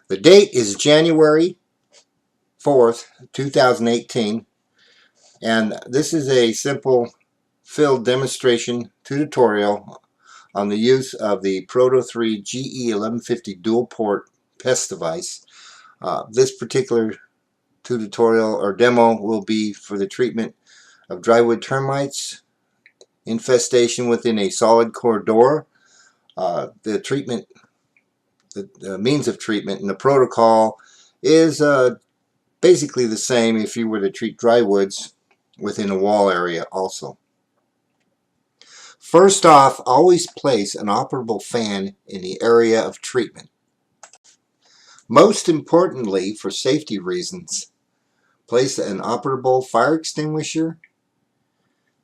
The date is January 4th, 2018, and this is a simple field demonstration tutorial on the use of the Proto3 GE1150 dual port pest device. This particular tutorial or demo will be for the treatment of drywood termites infestation within a solid core door. The treatment, the means of treatment and the protocol is basically the same if you were to treat drywoods within a wall area also. First off, always place an operable fan in the area of treatment. Most importantly, for safety reasons, place an operable fire extinguisher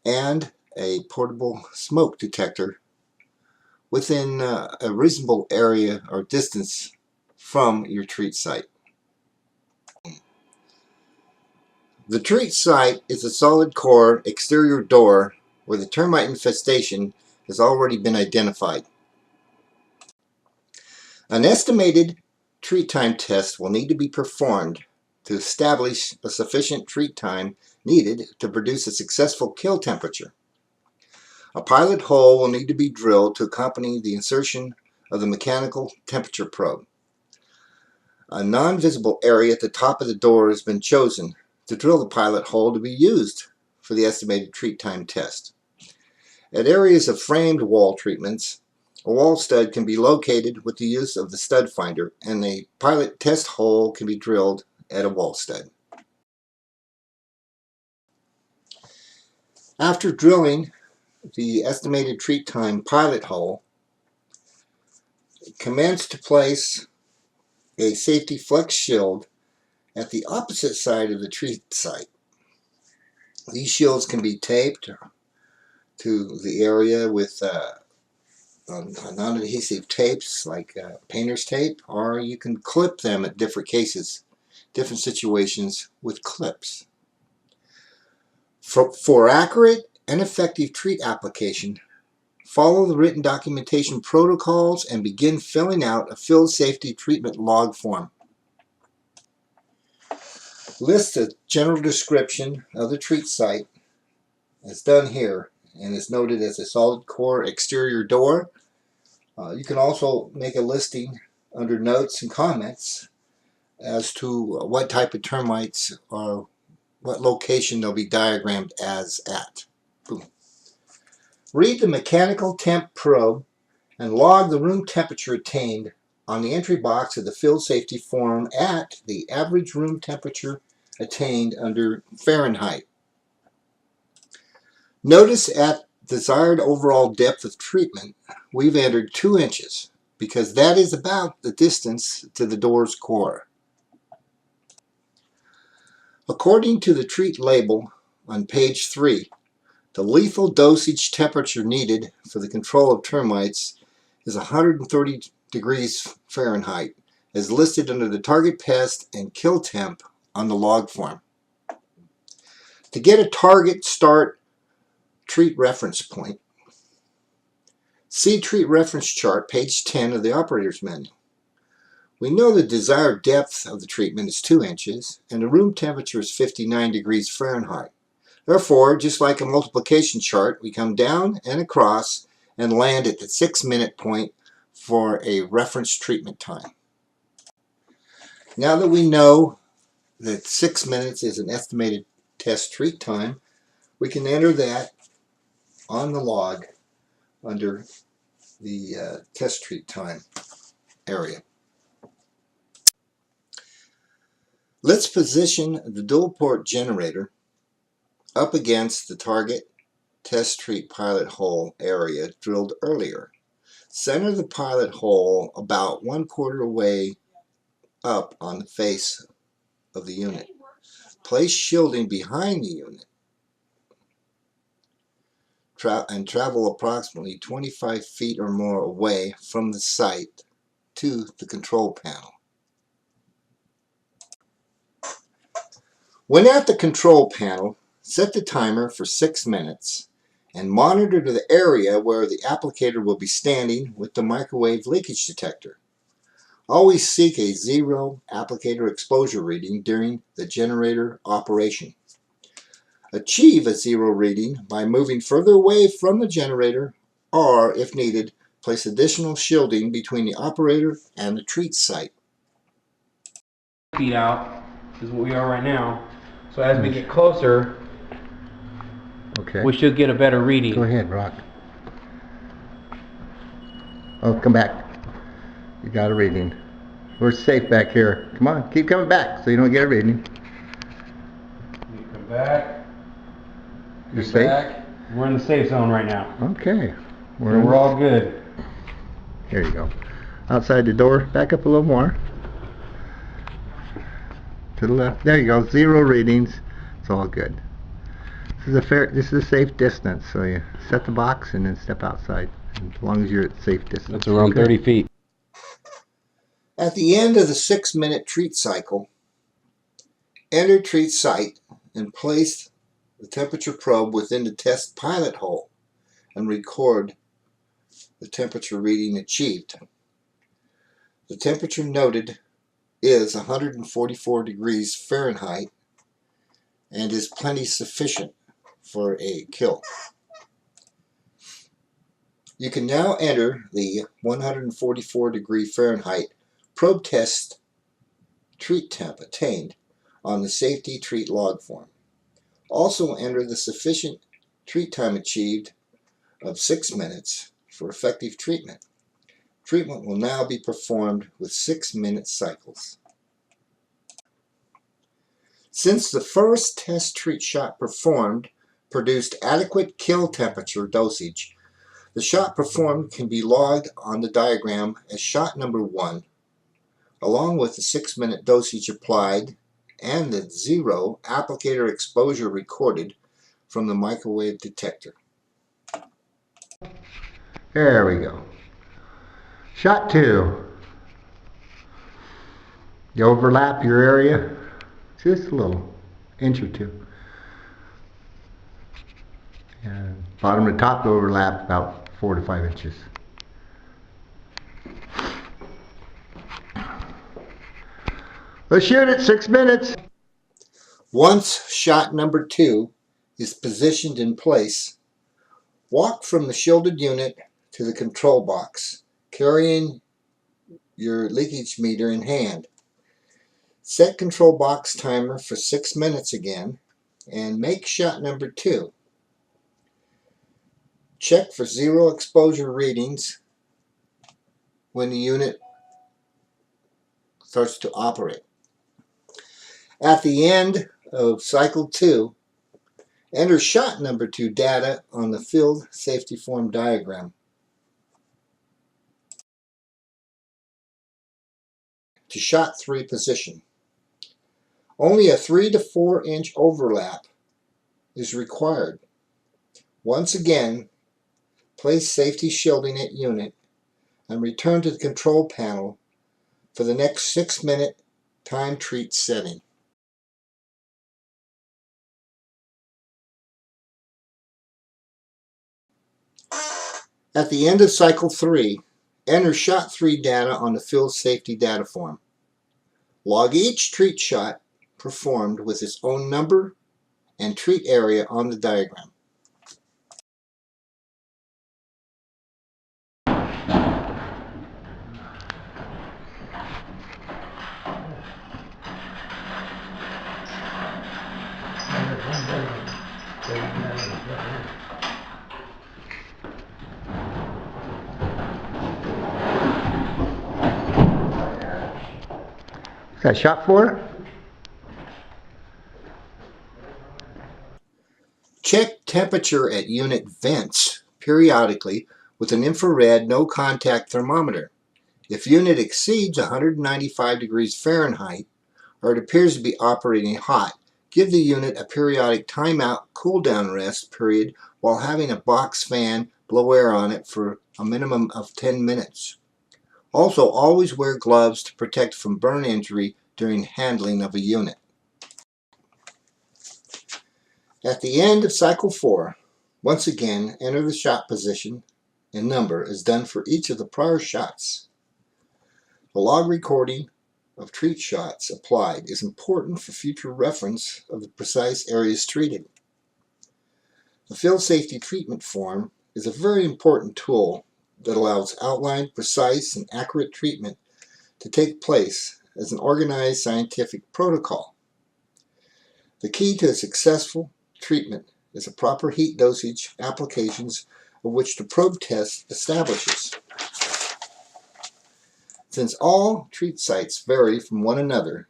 and a portable smoke detector within a reasonable area or distance from your treat site. The treat site is a solid core exterior door where the termite infestation has already been identified. An estimated treat time test will need to be performed to establish a sufficient treat time needed to produce a successful kill temperature. A pilot hole will need to be drilled to accompany the insertion of the mechanical temperature probe. A non-visible area at the top of the door has been chosen to drill the pilot hole to be used for the estimated treat time test. At areas of framed wall treatments, a wall stud can be located with the use of the stud finder, and a pilot test hole can be drilled at a wall stud. After drilling the estimated treat time pilot hole, commence to place a safety flex shield at the opposite side of the treat site. These shields can be taped to the area with non-adhesive tapes like painter's tape, or you can clip them at different situations with clips. For accurate and effective treat application, follow the written documentation protocols and begin filling out a field safety treatment log form. List a general description of the treat site as done here and is noted as a solid core exterior door. You can also make a listing under notes and comments as to what type of termites or what location they'll be diagrammed as at. Boom. Read the mechanical temp probe and log the room temperature attained on the entry box of the field safety form at the average room temperature attained under Fahrenheit. Notice at desired overall depth of treatment, we've entered 2 inches because that is about the distance to the door's core. According to the treat label on page 3, the lethal dosage temperature needed for the control of termites is 130 degrees Fahrenheit, as listed under the target pest and kill temp on the log form. To get a target start treat reference point, see treat reference chart, page 10 of the operator's manual. We know the desired depth of the treatment is 2 inches and the room temperature is 59 degrees Fahrenheit. Therefore, just like a multiplication chart, we come down and across and land at the 6-minute point for a reference treatment time. Now that we know that 6 minutes is an estimated test treat time, we can enter that on the log under the test treat time area. Let's position the dual port generator up against the target test treat pilot hole area drilled earlier. Center the pilot hole about 1/4 way up on the face of the unit. Place shielding behind the unit and travel approximately 25 feet or more away from the site to the control panel. When at the control panel, set the timer for 6 minutes and monitor to the area where the applicator will be standing with the microwave leakage detector. Always seek a 0 applicator exposure reading during the generator operation. Achieve a 0 reading by moving further away from the generator, or, if needed, place additional shielding between the operator and the treat site. Feet out is what we are right now. So as we get closer, we should get a better reading. Go ahead, Rock. Oh, come back. You got a reading. We're safe back here. Come on, keep coming back so you don't get a reading. You come back. You're safe? Back. We're in the safe zone right now. Okay. We're all good. Here you go. Outside the door, back up a little more. To the left. There you go. 0 readings. It's all good. This is a safe distance, so you set the box and then step outside. As long as you're at safe distance. That's around 30 feet. At the end of the 6-minute treat cycle, enter treat site and place the temperature probe within the test pilot hole and record the temperature reading achieved. The temperature noted is 144 degrees Fahrenheit and is plenty sufficient for a kill. You can now enter the 144 degree Fahrenheit probe test treat temp attained on the safety treat log form. Also enter the sufficient treat time achieved of 6 minutes for effective treatment. Treatment will now be performed with 6-minute cycles. Since the first test treat shot performed produced adequate kill temperature dosage, the shot performed can be logged on the diagram as shot number 1, along with the 6-minute dosage applied and the 0 applicator exposure recorded from the microwave detector. There we go. Shot 2. You overlap your area just a little, inch or 2. And bottom to top overlap about 4 to 5 inches. Let's shoot it. 6 minutes. Once shot number 2 is positioned in place, walk from the shielded unit to the control box, carrying your leakage meter in hand. Set control box timer for 6 minutes again, and make shot number 2. Check for 0 exposure readings when the unit starts to operate. At the end of cycle 2, enter shot number 2 data on the field safety form diagram. To shot 3 position. Only a 3 to 4 inch overlap is required. Once again, place safety shielding at unit and return to the control panel for the next 6-minute time treat setting. At the end of cycle 3, enter shot 3 data on the field safety data form. Log each treat shot performed with its own number and treat area on the diagram. Is that shot 4? Check temperature at unit vents periodically with an infrared no-contact thermometer. If unit exceeds 195 degrees Fahrenheit, or it appears to be operating hot, give the unit a periodic timeout cool-down rest period while having a box fan blow air on it for a minimum of 10 minutes. Also, always wear gloves to protect from burn injury during handling of a unit. At the end of cycle 4, once again enter the shot position and number as done for each of the prior shots. A log recording of treat shots applied is important for future reference of the precise areas treated. The field safety treatment form is a very important tool that allows outlined, precise, and accurate treatment to take place as an organized scientific protocol. The key to a successful treatment is a proper heat dosage applications of which the probe test establishes. Since all treat sites vary from one another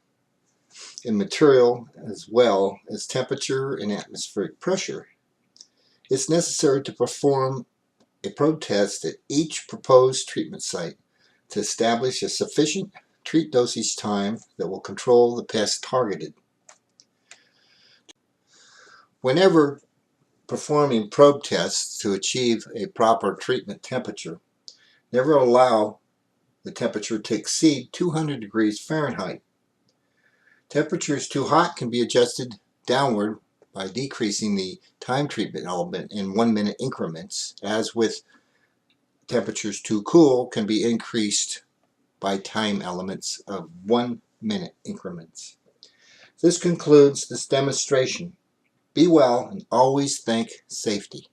in material as well as temperature and atmospheric pressure, it's necessary to perform a probe test at each proposed treatment site to establish a sufficient treat dosage time that will control the pest targeted. Whenever performing probe tests to achieve a proper treatment temperature, never allow the temperature to exceed 200 degrees Fahrenheit. Temperatures too hot can be adjusted downward by decreasing the time treatment element in 1 minute increments, as with temperatures too cool can be increased by time elements of 1 minute increments. This concludes this demonstration. Be well and always think safety.